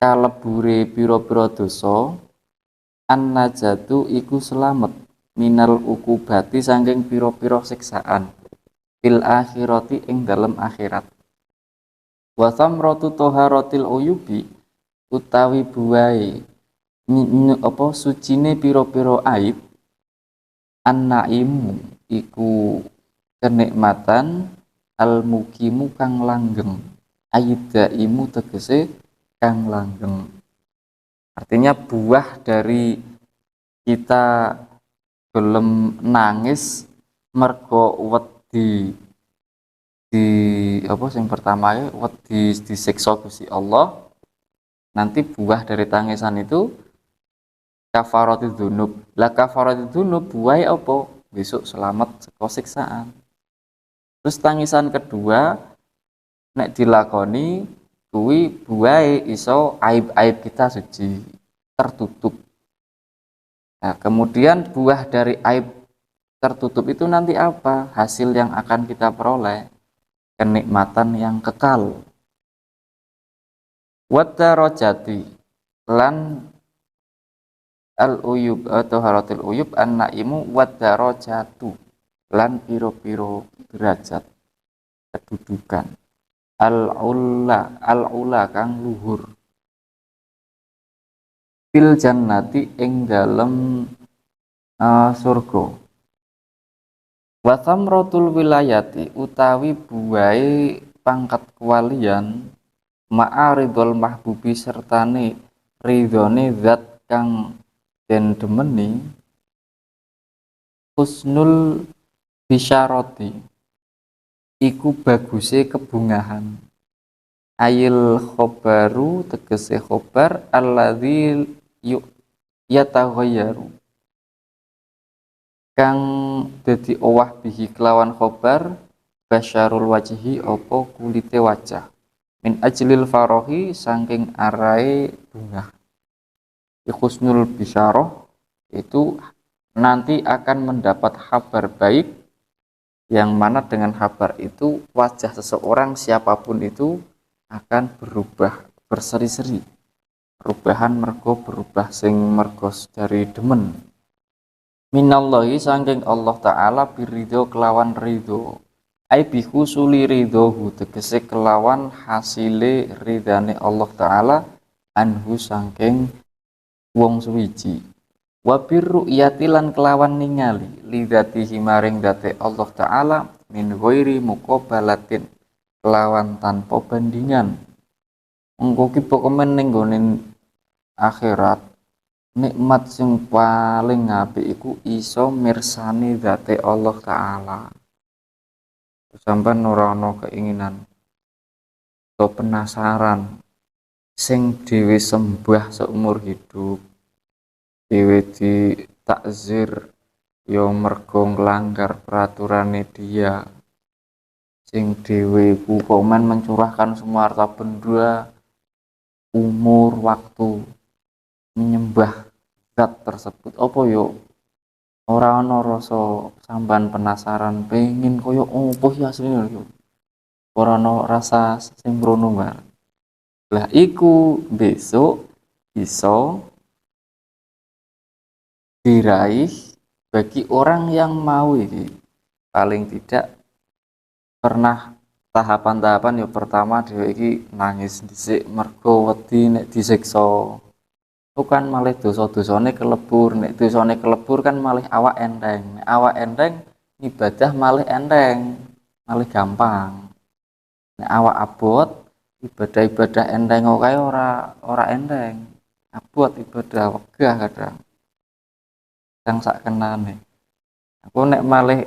kalebure pira-pira dosa, an-najatu iku selamet minal ukubati saking pira-pira siksaan fil akhirati ing dalem akhirat. Wa samratu taharatil uyubi, utawi buai apa sucine piro-piro aib annaimu iku kenikmatan al-mukimu kang langgeng aidaimu tegese kang langgeng. Artinya buah dari kita gelem nangis mergo wedi di apa yang pertama ya wedi disiksa Gusti Allah. Nanti buah dari tangisan itu kafaratul dzunub. Lah kafaratul dzunub buah apa? Besok selamat saka siksaan. Terus tangisan kedua nek dilakoni kuwi buahe iso aib-aib kita suci tertutup. Nah, kemudian buah dari aib tertutup itu nanti apa? Hasil yang akan kita peroleh kenikmatan yang kekal. Wadarajati lan al-uyub atau haratul uyub an-naimu wadarajatu lan piro-piro derajat kedudukan al-ula kang luhur fil jannati ing dalem surga wa thamratul wilayati utawi buahe pangkat kewalian ma'aridul mahbubi sertane ridhone zat kang den demeni husnul bisyarati iku baguse kebungahan ayil khobaru tegese khobar alladzi yataghayyaru kang dadi owah bihi kelawan khobar basyarul wajhi apa kulite wajah min ajlil farohi saking arai bunga. Husnul bisyarah itu nanti akan mendapat kabar baik yang mana dengan kabar itu wajah seseorang siapapun itu akan berubah berseri-seri. Perubahan mergo berubah sing mergo dari demen. Minallahi saking Allah Ta'ala biridho kelawan ridho. Ai bihusuli ridhohu tegese kelawan hasile ridane Allah Ta'ala anhu saking wong suwiji wa birru'yati lan kelawan ningali lidzatihi maring date Allah Ta'ala min ghairi muqabalatin kelawan tanpa bandingan engko ki pokoke ning gone akhirat nikmat sing paling apik iku iso mirsani date Allah Ta'ala. Sampai ora ana keinginan atau penasaran sing dhewe sembah seumur hidup dhewe di takzir ya mergo nglanggar peraturane dia sing dhewe ku komen mencurahkan semua harta benda umur waktu menyembah zat tersebut apa yo ora ana rasa sampean penasaran pengen koyo opo ya asline yo ora ana rasa sing mrono bar lah iku besok iso diraih bagi orang yang mau ini paling tidak pernah tahapan-tahapan ya pertama dhewe iki nangis dhisik mergo wedi nek disiksa bukan malah dosa-dosane kelebur nek dosane kelebur kan malah awak enteng nek awak enteng ibadah malah enteng malah gampang nek awak abot ibadah-ibadah enteng kae ora enteng abot ibadah wegah kadang yang sak kenane aku nek malah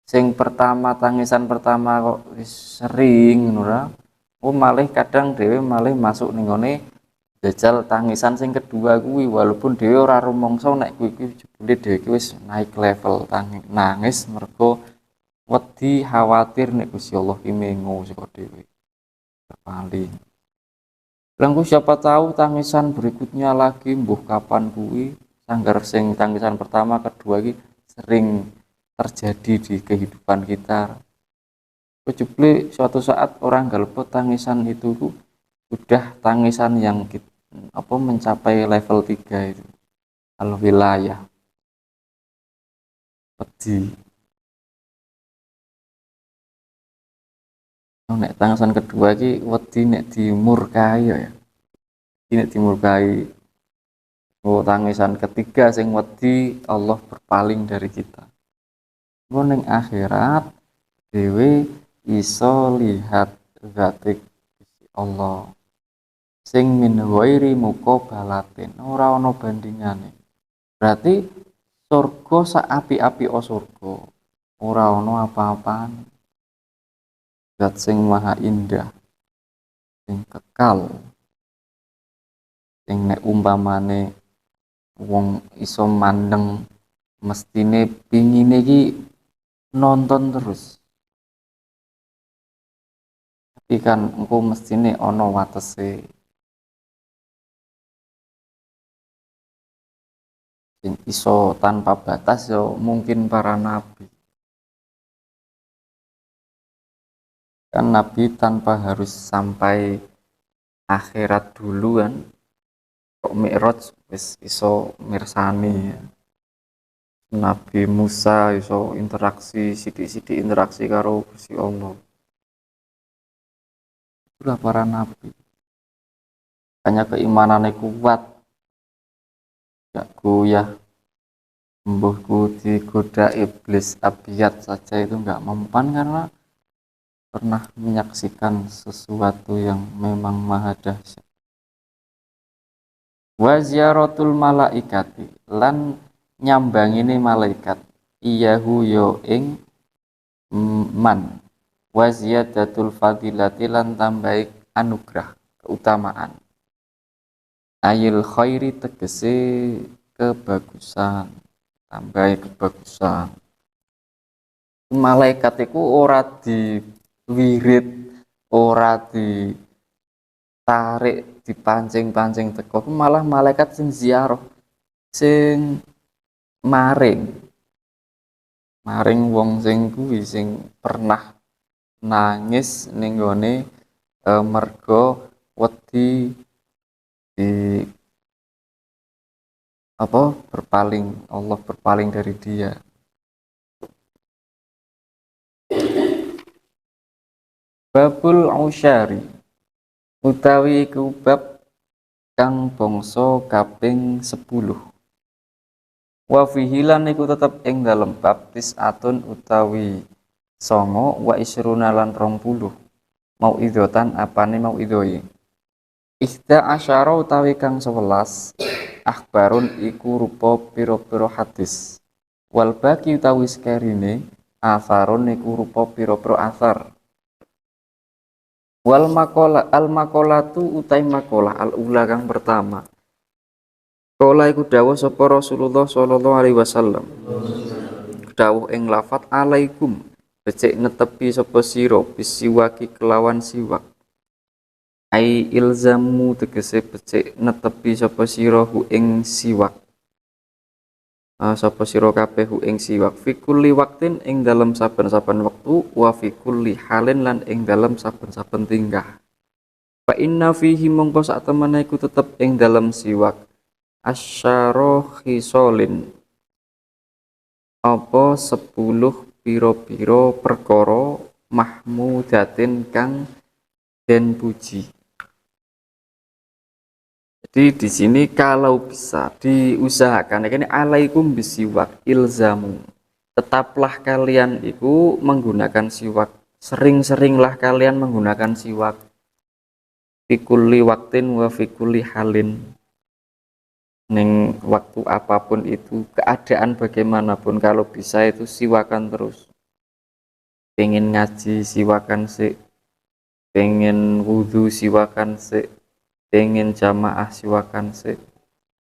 sing pertama tangisan pertama kok sering ngono ra aku malah kadang dhewe malah masuk ning ngene jajal tangisan sing kedua kuwi walaupun dhewe ora rumangsa nek kuwi jebule dhewe iki wis naik level nangis mergo wedi khawatir nek Gusti Allah ki mengo saka dhewe paling langku siapa tahu tangisan berikutnya lagi mbuh kapan kuwi sanggar sing tangisan pertama kedua iki sering terjadi di kehidupan kita jebule suatu saat orang galpot tangisan itu sudah tangisan yang mencapai level 3 itu al wilayah wedi nek tangisan kedua iki wedi nek dimurkai ya nek dimurkai. Oh, tangisan ketiga sing wedi Allah berpaling dari kita. Engko ning akhirat dhewe iso lihat zat Allah sing min ghairi muqabalatin, ora ana bandingane. Berarti surga sak api-api surga, ora ana apa-apane. Zat sing maha indah, sing kekal, sing nek umpamane wong iso mandeng mestine pingine iki nonton terus. Tapi kan engko mestine ana watese. Sing iso tanpa batas yo mungkin para nabi. Kan nabi tanpa harus sampai akhirat dulu kan. Kok Mi'raj wis iso mirsani ya. Nabi Musa iso interaksi sithik-sithik interaksi karo Gusti Allah. Itulah para nabi. Hanya keimanannya kuat, gak goyah, embuhku digoda iblis abiyat saja itu gak mempan karena pernah menyaksikan sesuatu yang memang maha dahsyat. Wa ziyaratul malaikati lan nyambangine malaikat iyahu yo ing man wa ziyadatul fadilati lan tambahi anugerah keutamaan ayil khairi tegese kebagusan tambahi kebagusan. Malaikat iku ora diwirid, ora ditarik, dipancing-pancing teko, malah malaikat sing ziarah, sing maring wong sing kuwi sing pernah nangis ning gone merga wedi di Allah berpaling dari dia. Babul Usyari utawi iku bab kang bangsa kaping 10. Wa fihi lan iku tetep ing dalem bab tis'atun utawi 9 wa isruna lan 20 mau idotan apane mau idoi. Ihda asyara utawi kang 11 akhbarun iku rupa pira-pira hadis. Wal baqi utawi sekerine atharun iku rupa pira-pira athar. Wal makola al makolatu utai makola al ula kang pertama. Kala iku dawuh sapa Rasulullah sallallahu alaihi wasallam. Dawuh ing lafat alaikum becik netepi sapa sira bisiwaki kelawan siwak. Ai ilzamu tegese becik netepi sapa sira hu ing siwak. Sapa sira kabeh hu ing siwak fi kulli waktin ing dalam saben-saben wektu wa fi kulli halin lan ing dalam saben-saben tingkah. Fa inna fihi mongko sak temene iku tetep ing dalam siwak asyara khisolin apa 10 pira-pira perkara mahmudatin kang den puji. Jadi di sini kalau bisa diusahakan ini alaikum bisiwak ilzamu. Tetaplah kalian itu menggunakan siwak. Sering-seringlah kalian menggunakan siwak. Fikulli waktin wa fikulli halin. Neng waktu apapun itu, keadaan bagaimanapun kalau bisa itu siwakan terus. Pengen ngaji siwakan sih. Pengen wudhu siwakan sih. Pengen jamaah siwakan sih,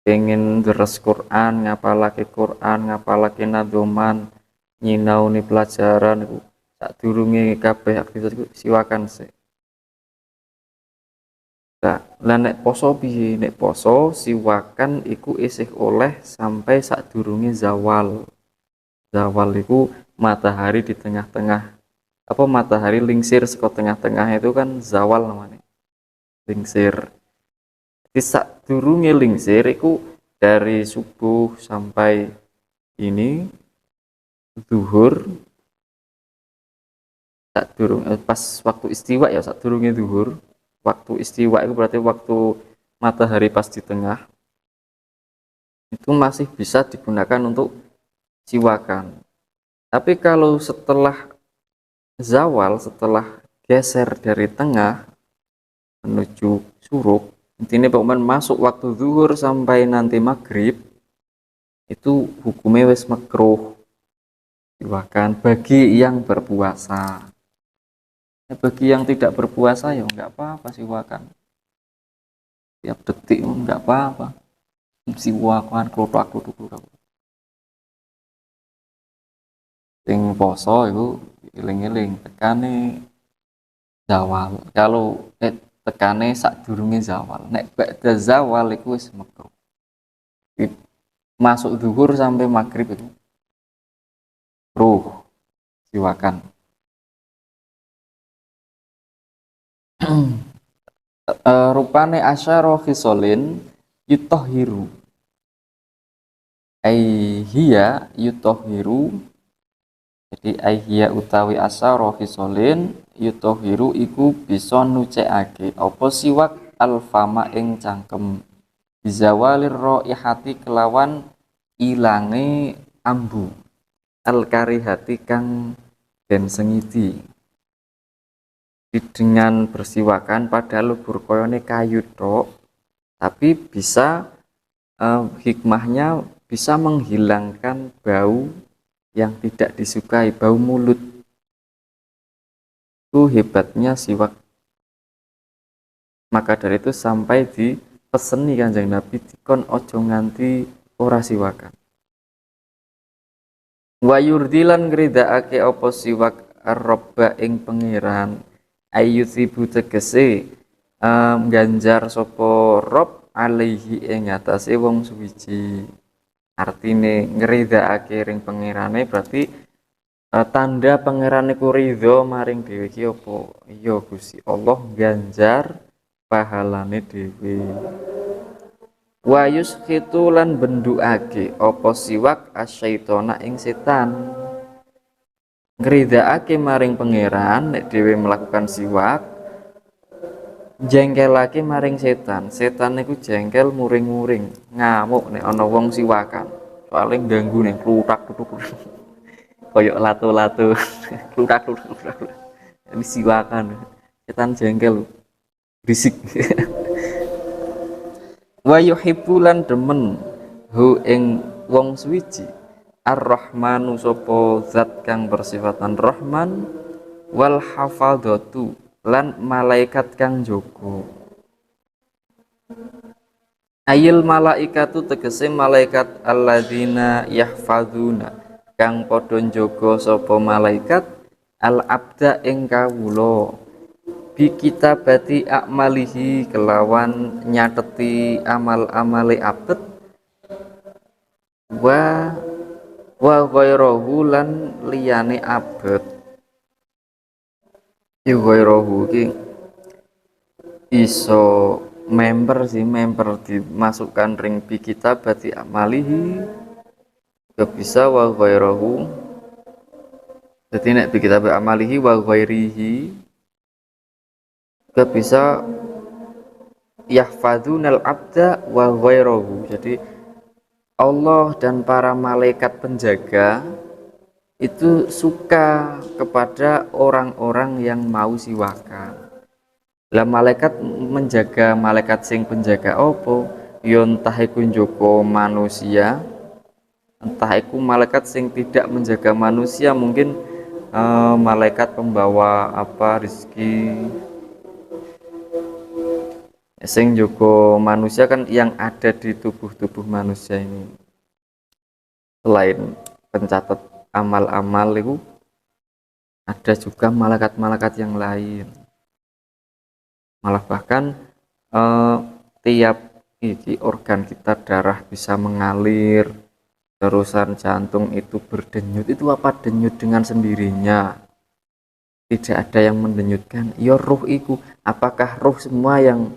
pengen deres Quran, ngapalake nadoman, nyinauni pelajaran iku sadurunge kabeh aktivitas iku siwakan sih. Nah, lah nek poso piye? Nek poso siwakan iku isih oleh sampai sadurunge zawal. Zawal iku matahari di tengah-tengah. Apa matahari lingsir saka tengah-tengah itu kan zawal namanya. Lingsir. Sadurunge lingsir iku dari subuh sampai ini zuhur pas waktu istiwa ya sadurunge zuhur waktu istiwa itu berarti waktu matahari pas di tengah, itu masih bisa digunakan untuk siwakan. Tapi kalau setelah zawal, setelah geser dari tengah menuju suruk, intinya pokoknya masuk waktu zuhur sampai nanti maghrib, itu hukumnya wis makruh siwakan bagi yang berpuasa. Ya, bagi yang tidak berpuasa ya nggak apa-apa siwakan. Tiap detik nggak apa-apa. Siwakan klotak. Sing poso itu eling-eling tekane zawal. Kalau tekane sadurunge zawal. Nek ba'da zawal iku wis makruh. Masuk zuhur sampai maghrib itu ruh siwakan. Rupane asyara khisolin yutohiru aihiya yutohiru, jadi aihiya utawi asyara khisolin yutohiru iku bisa nucekake apa siwak alfama ing cangkem bizawalir raihati kelawan ilange ambu alkarihati kang den sengiti. Dengan bersiwakan padahal lubur koyone kayu tok, tapi bisa hikmahnya bisa menghilangkan bau yang tidak disukai, bau mulut. Itu hebatnya siwak. Maka dari itu sampai dipeseni Kanjeng Nabi dikon ojo nganti ora siwakan. Wa yurdilan ngridakake apa siwak arroba ing pangeran ayyusibu tegese ganjar sapa rob alaihi ing atase wong suwiji. Artine ngridakake ring pangerane berarti tanda pangerane ku ridho maring dhewe iki apa? Iya Gusti Allah ganjar pahalane dhewe. Wa yuskhitu lan benduake apa siwak asyaitona ing setan. Ngridakake maring pangeran nek dhewe melakukan siwak, jengkelake maring setan. Setan niku jengkel muring-muring, ngamuk nek ana wong siwakan. Soale ganggu ning klutak-klutuk. Koyok lato-lato. Klutak-klutuk. Ini siwakan. Setan jengkel. Berisik. Wa yuhibbulan demen hu ing wong suwiji ar-rahmanu sapa zat kang bersifatan rahman wal hafadhatu lan malaikat kang jaga. Ayil malaikatu tegese malaikat alladzina yahfadzuna kang padha njaga sapa malaikat al abda ing kawula bi kitabati a'malihi kelawan nyateti amal-amale abet wa ghairahu lan liyane abet. Ya ghairahu iki iso member dimasukkan ring bi kitabati a'malihi ya bisa wa ghairahu. Jadi nek bi kitabati a'malihi wa ghairihi gak bisa yahfadzunal abda wa ghairahu. Jadi Allah dan para malaikat penjaga itu suka kepada orang-orang yang mau siwakan. Lah malaikat menjaga malaikat sing penjaga opo? Ya entah iku njogo manusia, entah iku malaikat sing tidak menjaga manusia, mungkin malaikat pembawa apa rezeki. Sing juga manusia kan yang ada di tubuh manusia ini, selain pencatat amal-amal itu ada juga malaikat-malaikat yang lain, malah bahkan tiap organ kita darah bisa mengalir, terusan jantung itu berdenyut, itu apa denyut dengan sendirinya, tidak ada yang mendenyutkan. Ya ruh itu, apakah ruh semua yang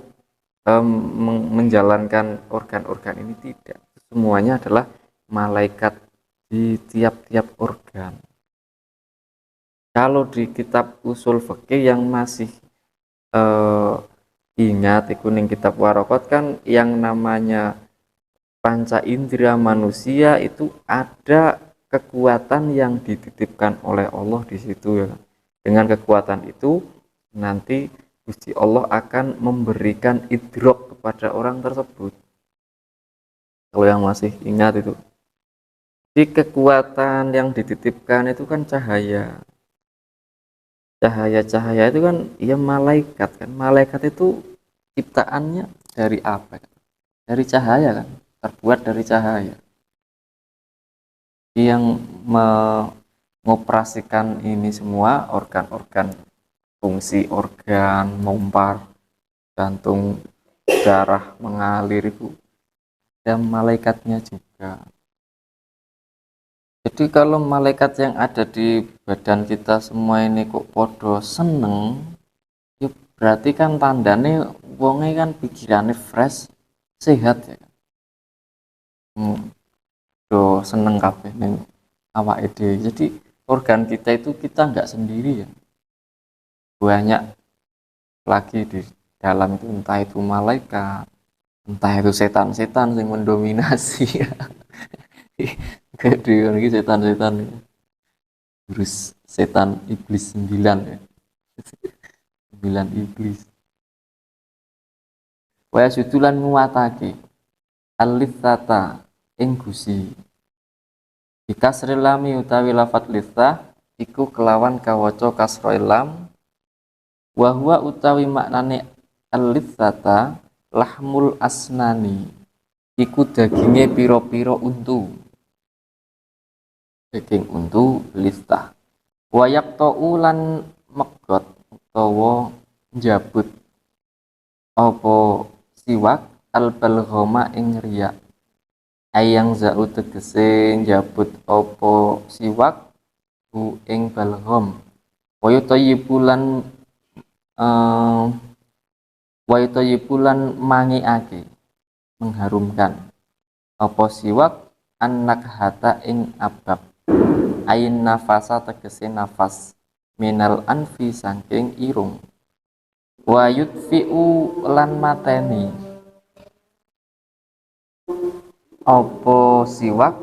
menjalankan organ-organ ini? Tidak, semuanya adalah malaikat di tiap-tiap organ. Kalau di kitab usul fikih yang masih ingat iku ning kitab Waraqat kan yang namanya panca indera manusia itu ada kekuatan yang dititipkan oleh Allah di situ ya. Dengan kekuatan itu nanti Gusti Allah akan memberikan idrok kepada orang tersebut. Kalau yang masih ingat itu. Di kekuatan yang dititipkan itu kan cahaya. Cahaya-cahaya itu kan ya malaikat kan. Malaikat itu ciptaannya dari apa? Dari cahaya kan. Terbuat dari cahaya. Yang mengoperasikan ini semua organ-organ, fungsi organ, mompar, jantung, darah mengalir itu dan malaikatnya juga. Jadi kalau malaikat yang ada di badan kita semua ini kok podo seneng, ya berarti kan tandane wonge kan pikirannya fresh, sehat ya. Do seneng kabeh ning awake dhewe. Jadi organ kita itu kita nggak sendiri ya. Banyak lagi di dalam itu, entah itu malaikat, entah itu setan-setan yang mendominasi ya. Gede lagi setan-setan ya. Terus setan iblis 9 ya. 9 iblis. Wa sutulan nguwatake alifata ing gusi. Bikasril lami utawi lafat lithah iku kelawan kawaca kasra lam. Wa huwa utawi maknane al-lithata lahmul asnani iku daginge pira-pira untu. Daging untu lithah. Wa yaqta'u lan megot utawa njabut apa siwak al-balghama ing riya. Ayang za'u tegese njabut apa siwak bu ing balgham. Wa yutayyibulan mangiake mengharumkan apa siwak anak hata ing abab ain nafasa tegese nafas minal anfi saking irung wa yutfi'u lan mateni apa siwak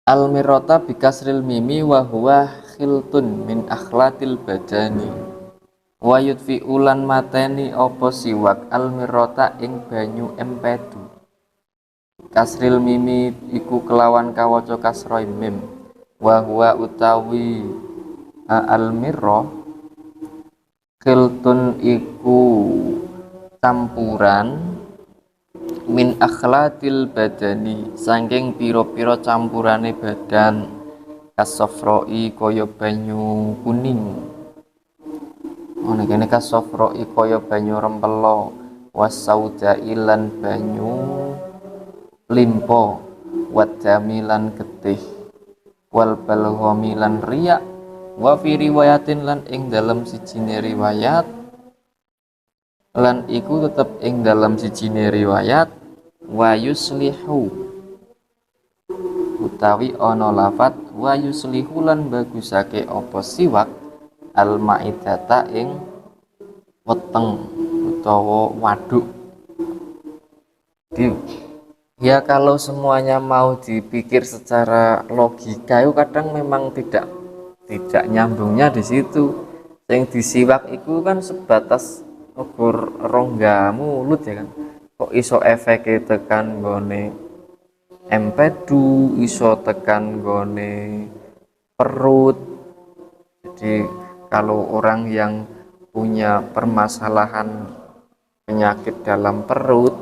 almirrota bikasril mimi wa huwa khiltun min akhlatil badani wa yutfi ulan mateni apa siwak almirrota ing banyu empedu kasril mimi iku kelawan kawaca kasra mim wa huwa utawi almirrah khiltun iku campuran min akhlatil badani saking pira-pira campurane badan kasofroi kaya banyu kuning ana kene kasofroi kaya banyu rempelo wasauda ilan banyu limpo wadamilan getih wal balghamilan riya wa fi riwayatin lan ing dalam sijine riwayat lan iku tetep ing dalam sijine riwayat wa yuslihu utawi ana lafat wa yuslihu lan bagusake apa siwak al maidata ing weteng utawa waduk. Ya kalau semuanya mau dipikir secara logika itu kadang memang tidak nyambungnya di situ. Yang disiwak itu kan sebatas ukur rongga mulut ya kan. Kok iso efeke tekan gone empedu, iso tekan gone perut. Jadi kalau orang yang punya permasalahan penyakit dalam perut,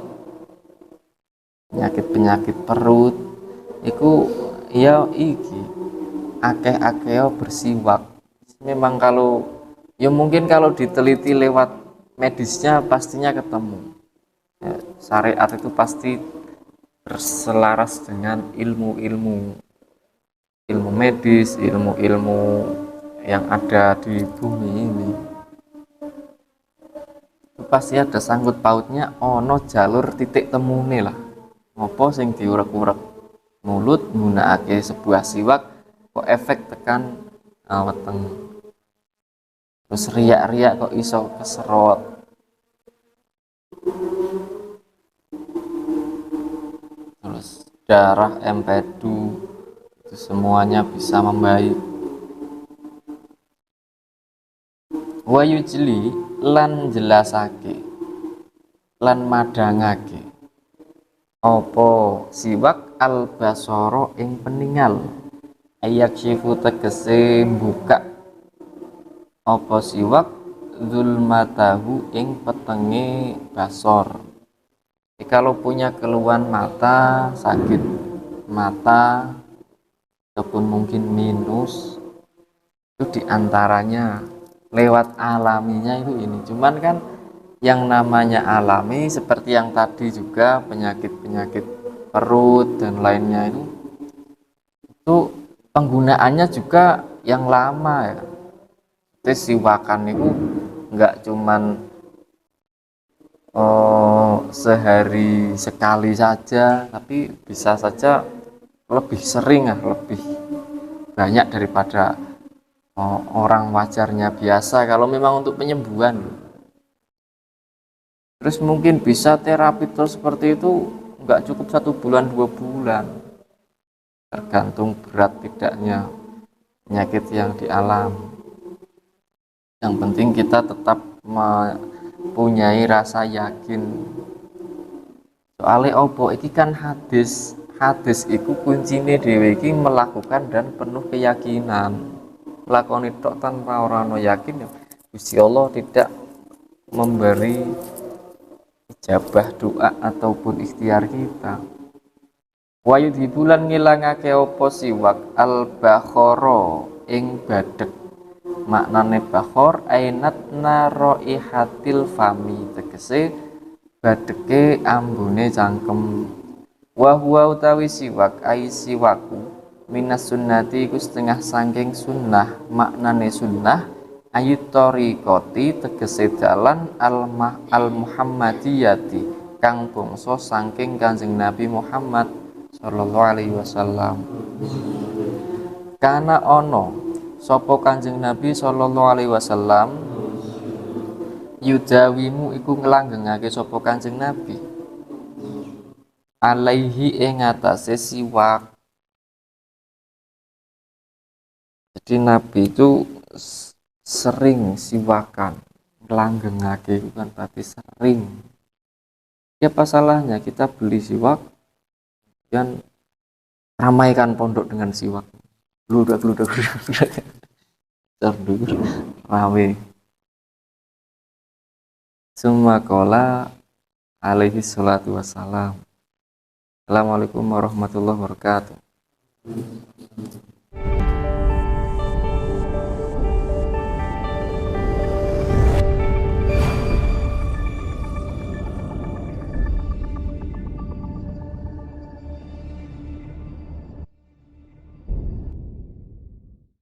penyakit perut itu ya iki akeh-akeh bersiwak. Memang kalau ya mungkin kalau diteliti lewat medisnya pastinya ketemu ya, syariat itu pasti berselaras dengan ilmu medis, ilmu yang ada di bumi ini. Itu pasti ada sangkut pautnya ono jalur titik temune lah. Ngopo sing diurek-urek mulut nggunakake sebuah siwak kok efek tekan weteng. Terus riak-riak kok iso keserot. Terus darah empedu itu semuanya bisa membaik. Wa yujli lan jelasake lan madangake apa siwak al basara ing peningal ayak syifu tegese buka apa siwak zulmatahu ing petenge basor. Kalau punya keluhan mata, sakit mata ataupun mungkin minus, itu diantaranya lewat alaminya itu ini. Cuman kan yang namanya alami seperti yang tadi juga penyakit-penyakit perut dan lainnya itu penggunaannya juga yang lama ya. Tes siwakan itu nggak cuman sehari sekali saja, tapi bisa saja lebih sering lebih banyak daripada orang wajarnya biasa kalau memang untuk penyembuhan. Terus mungkin bisa terapi terus seperti itu nggak cukup 1 bulan 2 bulan, tergantung berat tidaknya penyakit yang dialami. Yang penting kita tetap mempunyai rasa yakin. Soalnya opo iki kan hadis iku kuncine dhewe iki melakukan dan penuh keyakinan. Lakoni tok tanpa orang yakin ya Gusti Allah tidak memberi ijabah doa ataupun ikhtiar kita. Wa yudhibulan ngilangake apa siwak al bakhara ing badhek. Maknane bakhor ainat naraihatil fami tegese badheke ambune cangkem. Wa huwa utawi siwak ai siwaku minas sunnati iku setengah saking sunnah. Maknane sunnah ayut tariqati tegese dalan al muhammadiyati kang bangsa saking Kanjeng Nabi Muhammad sallallahu alaihi wasallam. Kana ono sapa Kanjeng Nabi sallallahu alaihi wasallam yudawimu iku nglanggengake sapa Kanjeng Nabi alaihi ing atase siwak. Jadi Nabi itu sering siwakan, nglanggengake itu kan berarti sering. Ya apa salahnya kita beli siwak dan ramaikan pondok dengan siwak. Gludak rame. Summa qala alaihi salatu wassalam. Assalamualaikum warahmatullahi wabarakatuh.